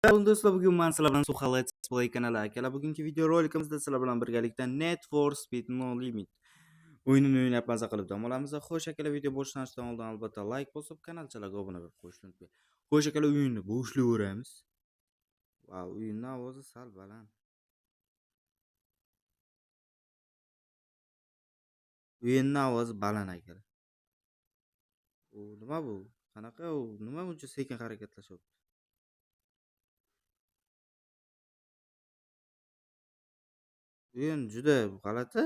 Merhaba do'stlar, bugun men sizlar bilan Suha Let's Play kanali akalar. Bugungi video rolikamizda sizlar bilan birgalikda Need for Speed No Limit o'yinini o'ynab maza qilib dam olamiz. Xo'sh akalar, video boshlanishidan oldin albatta like bosib, kanalchalarga obuna bo'lib qo'yishni unutmang. Xo'sh akalar, o'yinni boshlayveramiz. Va o'yinning ovozi sal baland. O'yinning ovozi baland akalar. Nima bu? Qanaqa u? Nima buncha sekin harakatlashyapti? O'yin juda g'alati.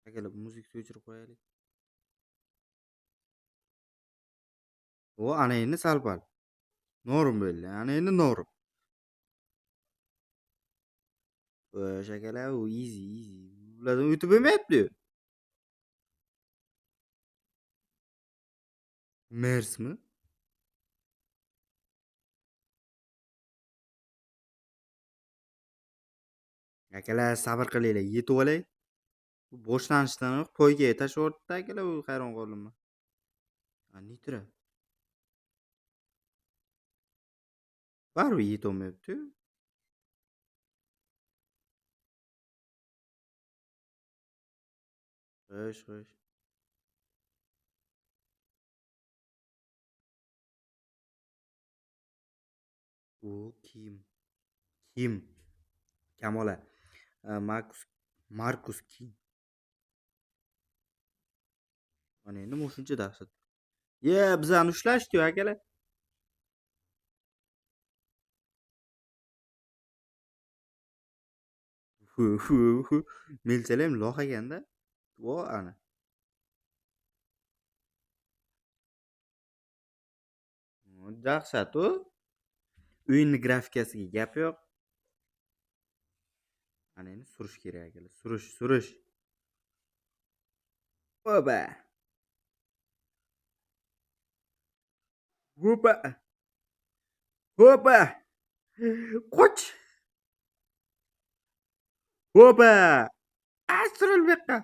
Akalar, muzikni o'chirib qo'yaylik. Ana endi sal pal. Norm bo'ldi. Ana endi norm. Shakalar, u easy. Ulardan o'tib bo'lmayapti. Mersmi? Akalar, sabr qilinglar, yetib olay. Bu boshlanishdanoq poyga tashlaverdi akalar, u hayron qoldim. Nitra. Baribir yetolmayapti. Xo'sh. U kim? Kamola. Markus kim? Mana endi shuncha dahshat. Bizani ushlashdi akalar. Melchalar ham loh ekanda. Vo ana. Dahshat u. O'yinning grafikasiga gap yo'q. Ana endi surish kerak akalar. Surish. Oba. Hopa. Qoch. Hopa. Astrol beqqa.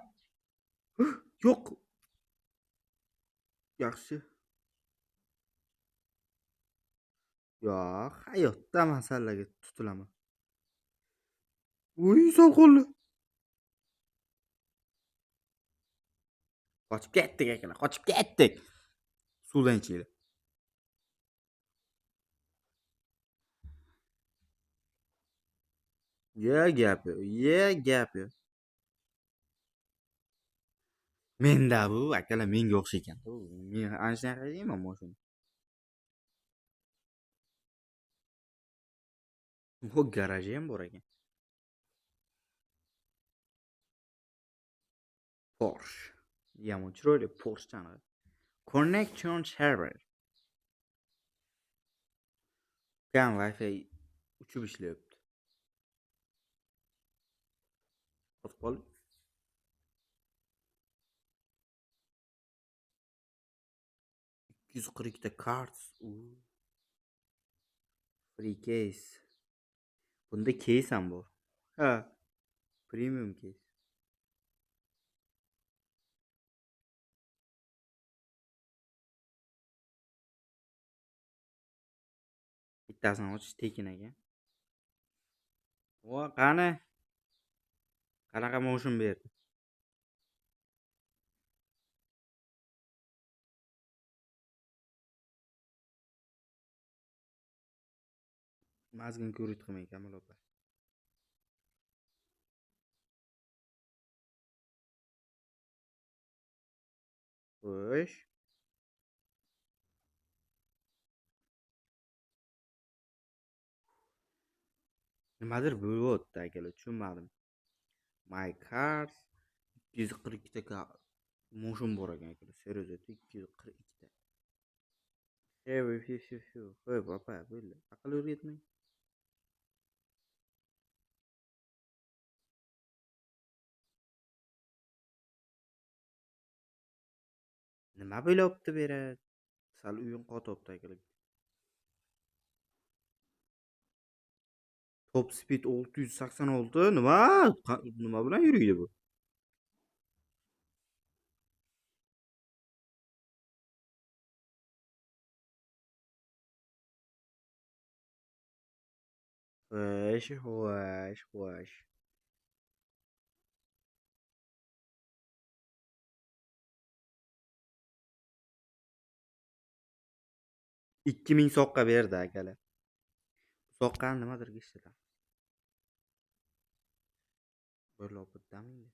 Yo'q. Yaxshi. Yo'q, hayotda masalaga tutilaman. Uy, so'lqo'lli. Qochib ketdik akalar, qochib ketdik. Suvdan ichinglar. Gap yo'q. Menda bu akalar menga o'xshagan. Men ana shunaqa deyman mashina. Bu garaji ham bor ekan. Porsche. Yomon chiroyli Porsche chanaqa. Connection server. Kan Wi-Fi uchib ishlayapti. Qotib 242 ta cards. Free case. Bunda case ham bor. Ha. Premium case. Bittasini ochish tekin ekan. Qani? Qanaqa motion berdi? Mazgin ko'rib qilmay Kamol opa. Xo'sh. Nimadir bo'lyapti akalar, tushunmadim. My cars 242 ta motion bor ekan akalar. Seriyada 242 ta. Shu. Qo'y opa, bo'ldi. Aql o'rgatmang. Nima bo'lyapti bera? Sal uyim qotyapti akalar. Top speed 686. Nima? Nima bilan yuriydi bu? Xo'sh. 2000 soqqa berdi akalar. Soqqani nimadirga ishlatamiz. Böyle opitdami?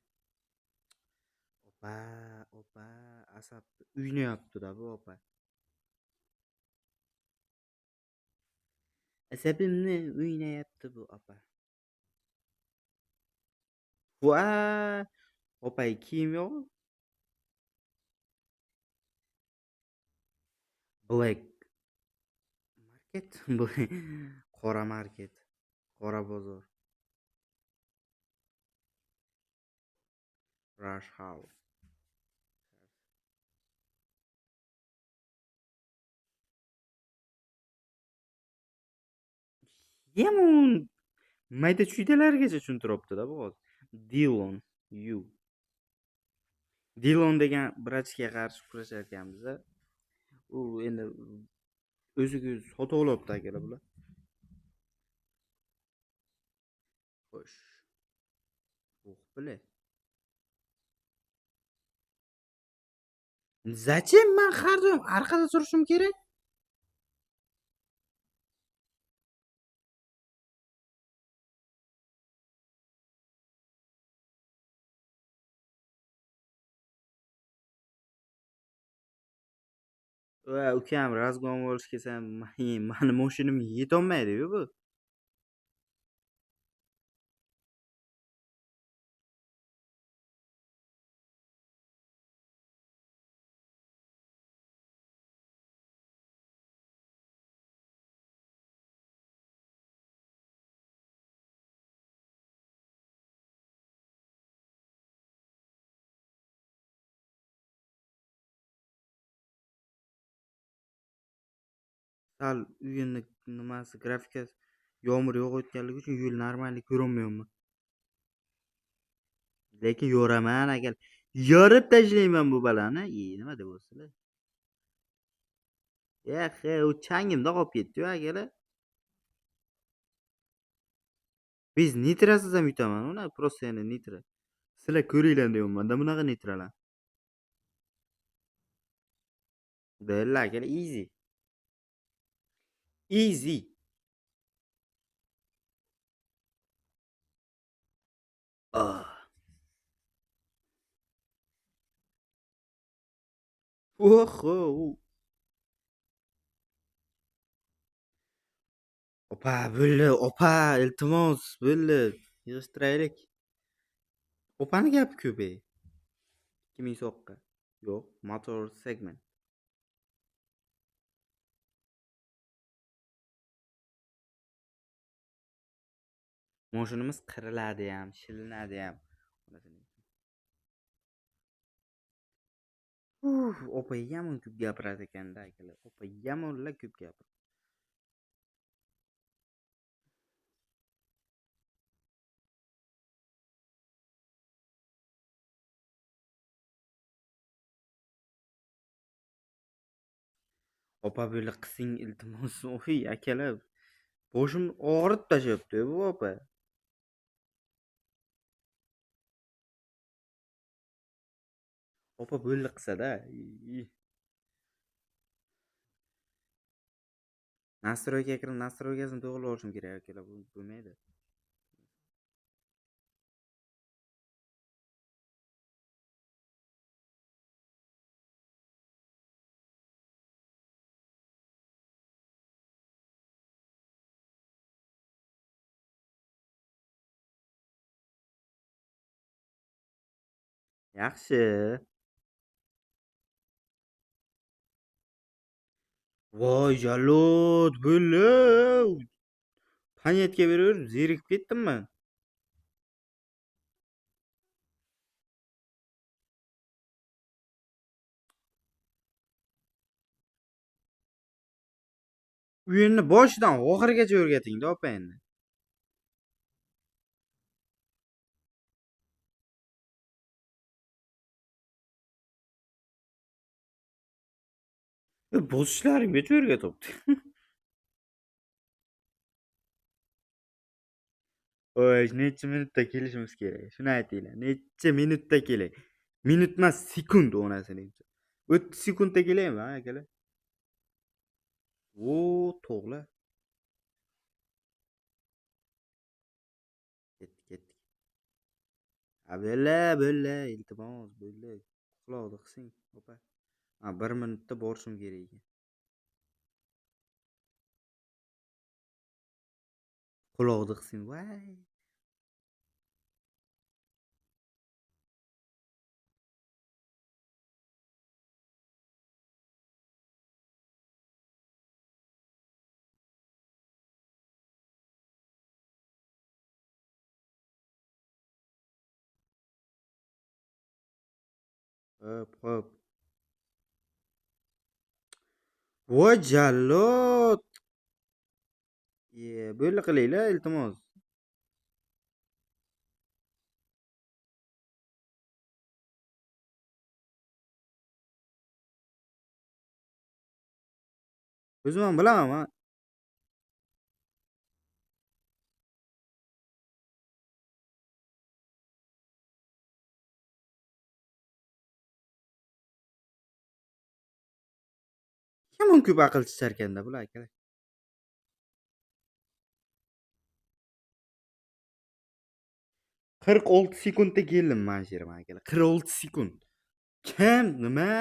Opa, asab uynayapti-da bu opa. Asabimni uynayapti bu opa. Voa! Opa kiyim yo'q? Black market. Qora market. Qora bozor. Rush hour. Yomon mayda chuydalargacha tushuntiribdi-da bu hozir. Dillon you. Dillon degan vrachga qarshi kurashayotganmiz-a. U endi o'ziga o'zi sotib olibdi akalar bular. Xo'sh. O'q Zachем men har doim orqada turishim kerak? Va ukam razgon olish kelsam, mani mashinamga yetolmaydi-yu bu. Sal uyini nimasi grafikasi yomg'ir yog'ayotganligi uchun yo'l normalniy ko'rolmayapman. Lekin yo'raman agar yorib tashlayman bu balani. Nima deb o'sizlar? U changimda qolib ketdi-yu akalar. Biz nitrasiz ham yutaman uni, просто yana nitra. Sizlar ko'ringlar deyapman-da bunaqa nitralar. Bella akalar easy. Easy. Oho! Opa, bo'ldi, opa, iltimos, bo'ldi. Yig'ishtiraylik. Opani gapi ko'p ey. 2000 so'qqa. Yo'q, motor segment. Mashinamiz qiriladi ham, shilinadi ham. Opa yomon ko'p gapiradi ekanda akalar. Opa yomonlar ko'p gapiradi. Opa böyle qising iltimos. Oy akalar. Boshim og'ritib tashlabdi bu opa. Opa böyle qisada. Nastroyga kirib, nastroygasini to'g'rilab olishim kerak akalar. Bu bo'lmaydi. Yaxshi. Voy jallod bo'ldi. Panyatga beraverib zerikib ketdim men. O'yinni boshidan oxirigacha o'rgating-da opa endi. Bosishlaringgacha o'rgatibdi. Voy, necha minutda kelishimiz kerak? Shuni aytinglar. Necha minutda kelay? Minut emas, sekund o'nasining. 30 sekundda kelaymi, akalar? To'g'ri. Ketdik. Bo'la, iltimos, bo'la. Quloqni qising, opa. 1 minutda borishim kerak ekan. Quloqni qising, voy. Hop. Voy jallod. Bo'la qilinglar, iltimos. O'zim ham bilaman. Yomon ko'p aql chicharkanda bular akalar. 46 sekundda keldim man sherim akalar. 46 sekund. Kim? Nima?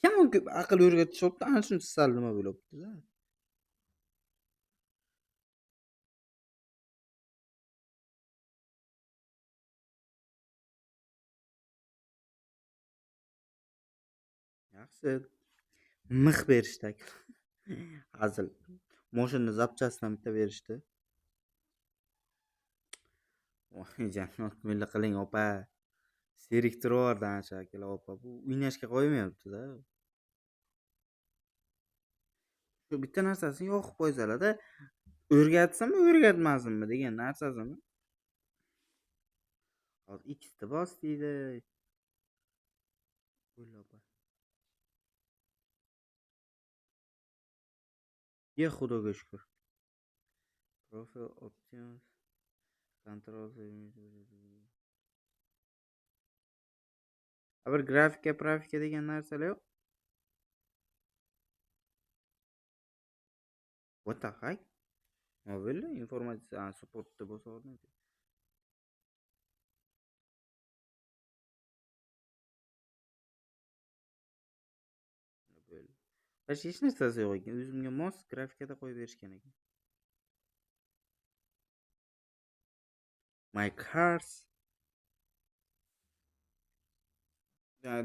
Yomon ko'p aql o'rgatishyapti. Ana shunisi sal nima bo'lyapti-da. Yaxshi. Mix berishdi aka. Hazil. Mashina zapchastdan bitta berishdi. Voy jannat milla qiling opa. Seriktirib yubordi ana akalar opa. Bu o'ynashga qo'ymayapti-da. Shu bitta narsasini yoqib qo'ysalar-da, o'rgatsinmi, o'rgatmasinmi degan narsasini. Hozir ikkita bos deydi. Opa. Ye xudoga shukr. Profil options control bir grafika degan narsalar yo'q. What the heck? Mobil informatsiya supportda bo'lsa o'rnaydi. Hech narsasi yo'q ekan. O'zimga mos grafikada qo'yib berishgan ekan. My cars.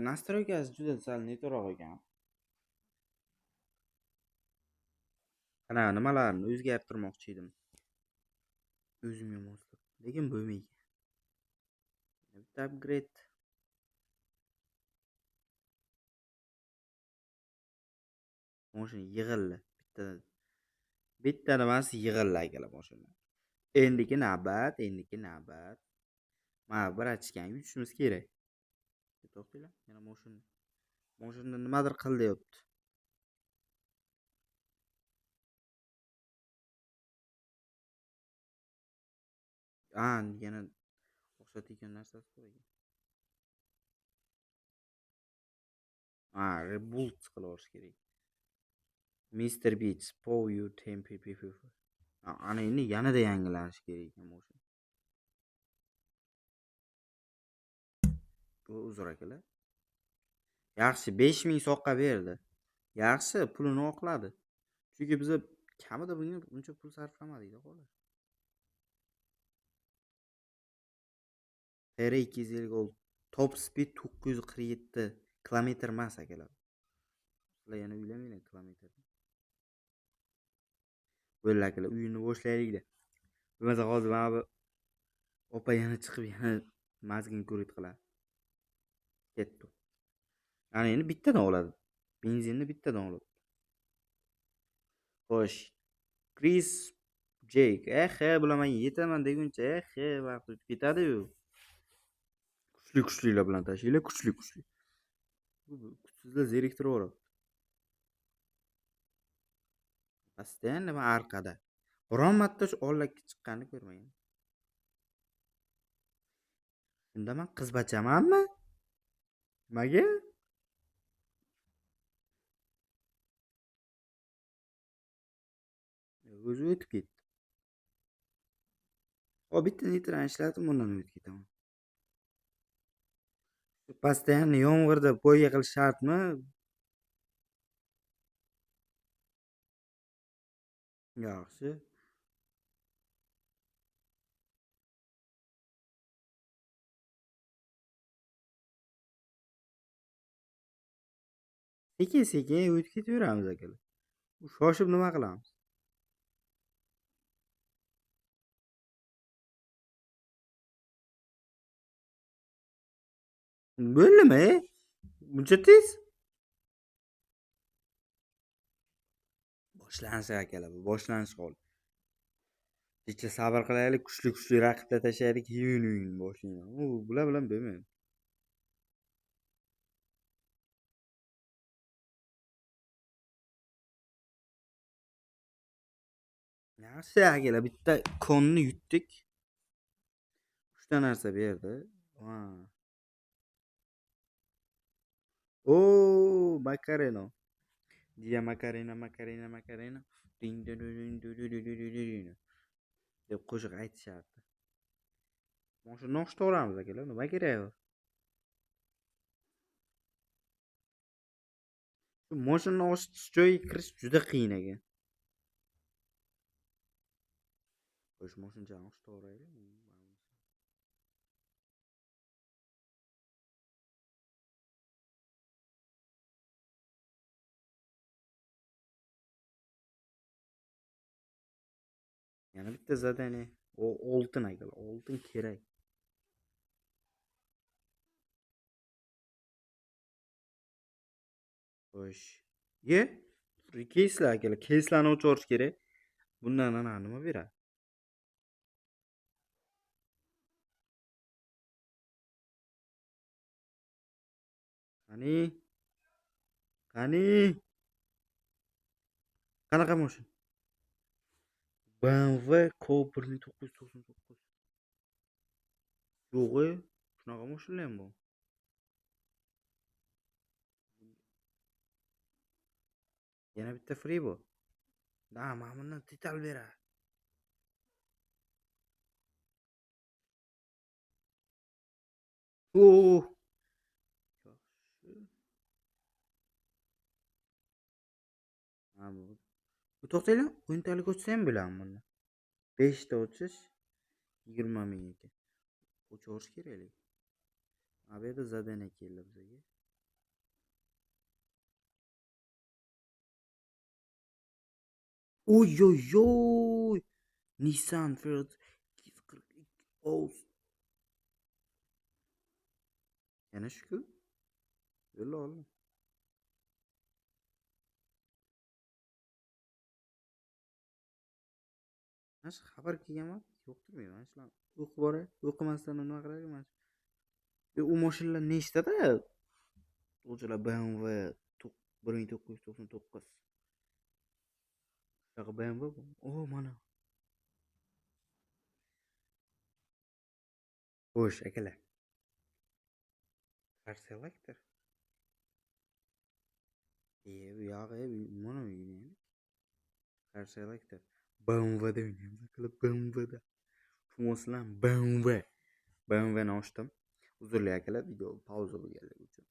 Nastroykasi juda sal netroq ekan. Qana nimalarni o'zgartirmoqchi edim. O'zimga moslab. Lekin bo'lmaydi. Bitta upgrade. Mashina yig'ildi. Bitta nimasi yig'ildi akalar mashina. Endiki navbat. Mana bir achgan yutishimiz kerak. To'xtanglar, yana mashina nimadir qil deyapti. Yana o'xshatadigan narsasi bor ekan. Reboot qilib olish kerak. Mr. Beats, Pow You Tempi. Ana endi yanada yangilanish kerak ekan mashina. Bu uzr akalar. Yaxshi 5000 soqqa berdi. Yaxshi pulini oqladi. Chunki biz kamida bunga uncha pul sarflamadik-da xolos. TR250 top speed 947 kilometr emas akalar. Sizlar yana o'ylamanglar kilometr. Bo'ldi akalar, uyini boshlaylik-da. Bo'lmasa hozir mana bu opa yana chiqib yana mazgin ko'rit qiladi. Ketdi. Ana endi bittadan oladi. Benzinni bittadan oladi. Xo'sh. Chris Jake. Bular men yetaman deguncha, vaqt o'tib ketadi-yu. Kuchli-kuchlilar bilan tashinglar, kuchli-kuchli. Kuchsizlar zeriktirib Постоянно man orqada. Biron marta shu ollakka chiqqanini ko'rmagan. Unda man qizbachamanmi? Nimaga? O'zi o'tib ketdi. Hop bitta neytron ishlatib undan o'tib ketaman. Постоянно yomg'irda poyga qilish shartmi? Yaxshi. Sekin-sekin o'tib ketaveramiz akalar. Shoshib nima qilamiz? Bo'ldimi? Buncha tez? Boshlanish akalar, bu boshlanish hol. Kecha sabr qilaylik, kuchli-kuchli raqibda tashlaylik, keyin boshlayman. Bular bilan bo'lmaydi. Yaxshi akalar, bitta konni yutdik. 3 ta narsa berdi. Ha. Macarena. Dia Macarena. Ding ding ding ding ding deb qo'shiq aytishardi. Mana shu noxta olamiz akalar, nima kerak? Shu mashina ochish joyiga kirish juda qiyin ekan. Qo'sh mashinani ochib to'g'raylik. Yana bitta zadaniya. O oltin akalar, oltin kerak. Xo'sh. Ye? Keyslar akalar, keyslarni o'chirish kerak. Bundan nima beradi? Qani? Qanaqa mashina? BMW Cobra 999. Yo'q-e, shunaqa mashina ham bor. Yana bitta free bor. Da, mana bundan detal beradi. Oo. Bu to'xtanglar, o'yintalik o'tsa ham bo'ladimi bunda? 5 ta o'tish 20 ming ekan. O'chirish kerak. Bu yerda zadaniya keldi bizga. Oy. Nissan Field 242 Oz. Yana shuku. Yo'lla ol. Mana shu xabar kelganman, yo'qtirmayman. Mana shularni o'qib boray. O'qimasdan nima qilaman? U mashinalar nechtada? O'shalar BMW 1999. Shunaqa BMW bu. Mana. Xo'sh, akalar. Car selector. Bu yog'i mana uyini. Car selector. BMW'da o'ynaymiz akalar, BMW'da. Tushunasizlar, BMW. BMW'ni ochdim. Uzrli akalar, video pauza bo'lganligi uchun.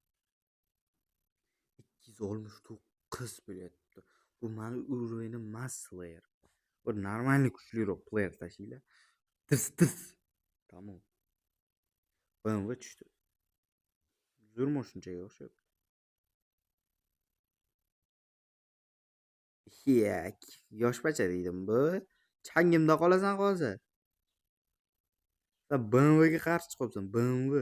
269 bo'lyapti. Bu meni urovini emas player. Bu normalniy kuchliroq player tashinglar. Tis. Tamam. BMW tushdi. Zo'r mashinaga o'xshayapti. Yoshbacha deydim bu. Changimda qolasan hozir. Sen BMWga qarshi chiqibsan, BMW.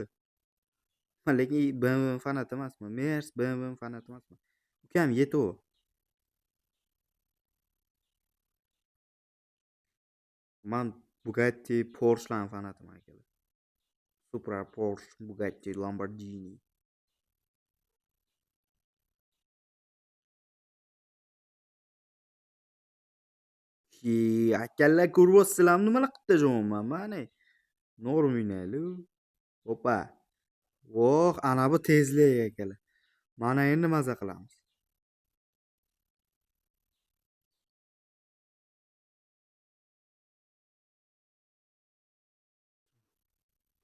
Lekin BMW fanat emasman. Mers BMW fanat emasman. Ukam yetib. Man Bugatti, Porsche'larning fanatiman akalar. Supra, Porsche, Bugatti, Lamborghini. Akalar ko'ryapsizlarmi nimalar qilib tashyapman mana. No'g'ri Opa. Voh, ana bu tezlik akalar. Mana endi maza qilamiz.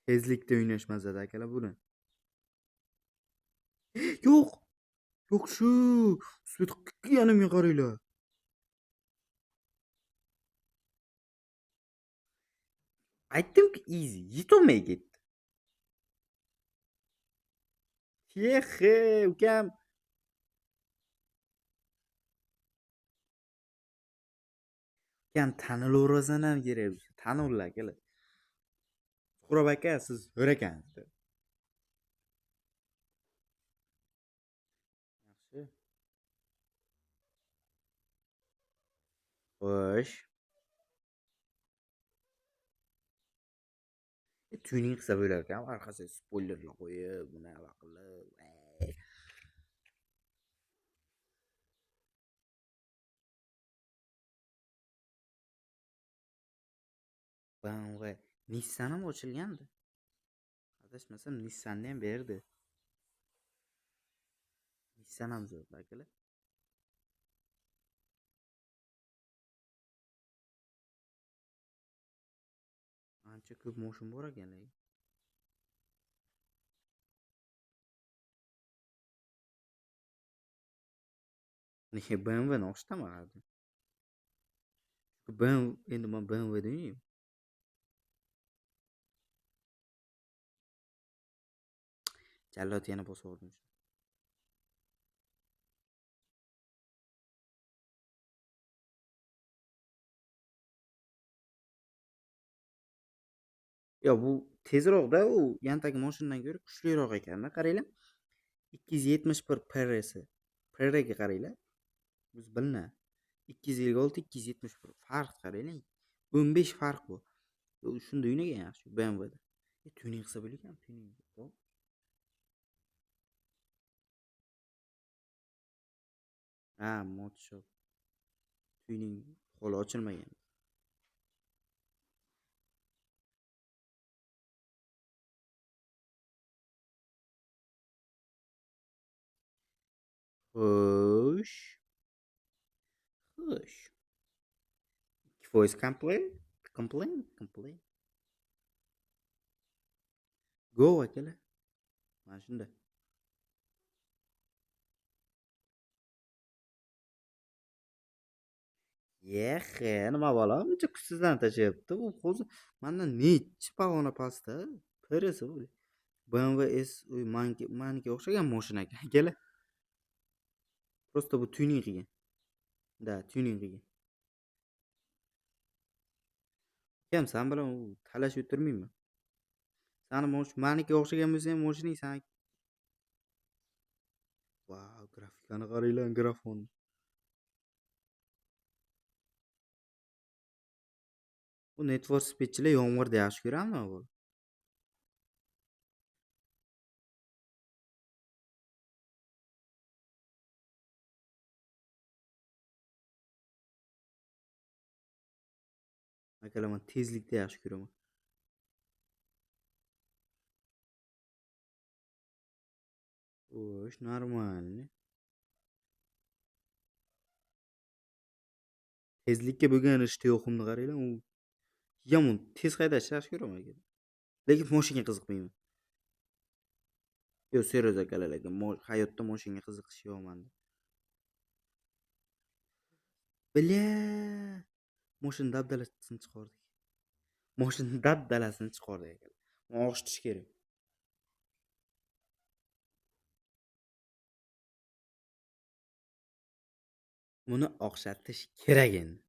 Tezlikda o'ynash mazada akalar buni. Yo'q. Yo'q shu. Suyuqlikka yanimga qaranglar. Aytdimki easy. Yetolmay ketdi. Yexe, ukam. Ukam tanilaversan ham kerak. Taninglar akalar. Suhrob aka, siz zo'r ekansiz. Yaxshi. Xo'sh. Tuning qilsa bo'lar ekan, orqasiga spoilerlar qo'yib, bunaqa qilib. BMW Nissan ham ochilgandi. Adashmasam Nissanni ham berdi. Nissan ham zo'r akalar. Ancha ko'p motion bor ekan. Niye BMW'ni ochdim. Endi men BMW deyim. Jallod yana bosaverdim. Yo, bu tezroqda u yandagi mashinadan ko'ra kuchliroq ekan-da, qaranglar. 271 PRS. PRga qaranglar. Biz bilna. 256 271 farq qaranglar. 15 farq bu. Shunda o'ynagan yaxshi BMWda. Tuning qilsa bo'lar tuning. Ha, Motoshop. Tuning qo'li ochilmagan. Xo'sh. Xo'sh. Voice complain. Go akalar. Mana shunda. Yexe, nima bola? Uncha kuchsizlanib tashlayapti. U hozir mendan nechi pog'ona pastda. Peresi bu. BMW S maniga o'xshagan mashina ekan. Akalar. Просто bu tuning qilgan. Da, tuning qilgan. Kim sen bilan u talashib o'tirmayman. Sani maniga o'xshagan bo'lsa ham mashining san. Vau, grafikani qaranglar, grafon. Bu Need for Speed'chilar yomg'irda yaxshi ko'radimi bu? Akalar, men tezlikda yaxshi ko'raman. Xo'sh, normal. Tezlikka bo'lgan ishtiyoqimni qaranglar, u yomon tez haydashni yaxshi ko'raman aka. Lekin mashinaga qiziqmayman. Yo'q, seriyoz akalar, lekin hayotda mashinaga qiziqish yo'q menda. Bля! Mashina dabdalasini chiqardik. Mashina dabdalasini chiqardik akalar. Buni ochitish kerak. Buni oqshatish kerak endi.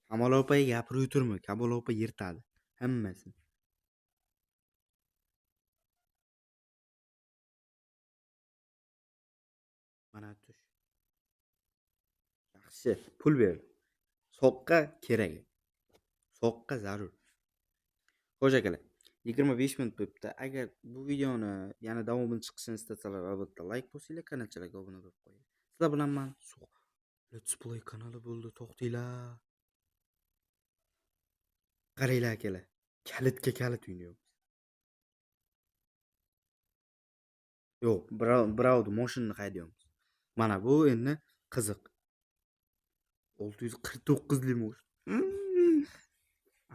Kamol opaga gapirib o'tirma. Kamol opa yirtadi hammasini. Mana tush. Yaxshi, pul ber. Soqqa kerak. Soqqa zarur. Xo'sh akalar, 25 minut bo'libdi. Agar bu videoni yana davomini chiqishini istasalar, albatta like bosinglar, kanalchalarga obuna bo'lib qo'ying. Sizlar bilan men Let's Play kanali bo'ldi, to'xtinglar. Qaranglar akalar, kalitga kalit o'ynayapmiz. Yo'q, Braud mashinani haydayapmiz. Mana bu endi qiziq. 649 li mashin.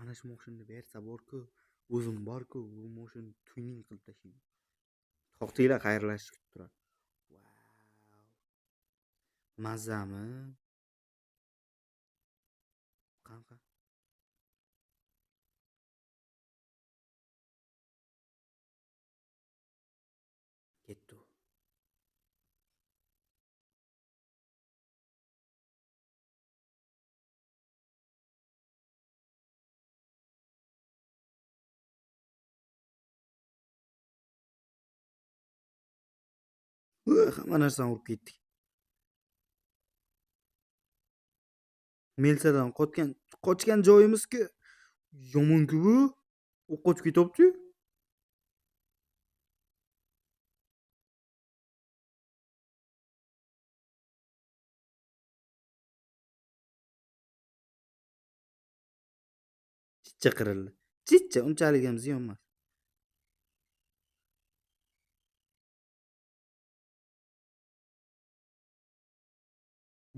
Ana shu mashinani bersa bor-ku, o'zim bor-ku, bu mashinani tuning qilib tashlayman. To'xtinglar, xayrlashib turadi. Wow. Mazami? Qanaqa? Ketdi. Hamma narsani urib ketdik. Melsadan qochgan joyimizki yomon-ku bu. U qochib ketyapti. Chicha qirildi. Chicha unchalik ham ziyon emas.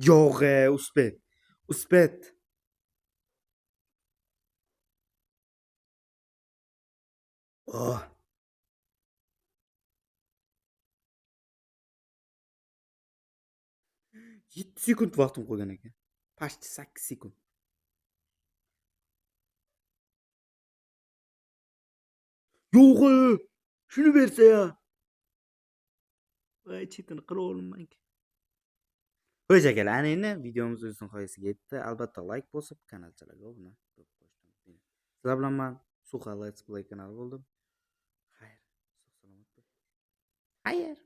Yo'q, uspet. Oh. 7 sekund vaqtim qolgan ekan. Почти 8 sekund. Yo'q, shuni bersa ya. Voy, chetini qilib olmayman. Xo'sh akalar, ana endi videomiz o'z nihoyasiga yetdi. Albatta like bosib, kanalchalarga obuna bo'lib qo'yishni unutmang. Sizlar bilan men Suxa Let's Play kanali bo'ldim. Xayr, sog' salomat bo'ling. Xayr.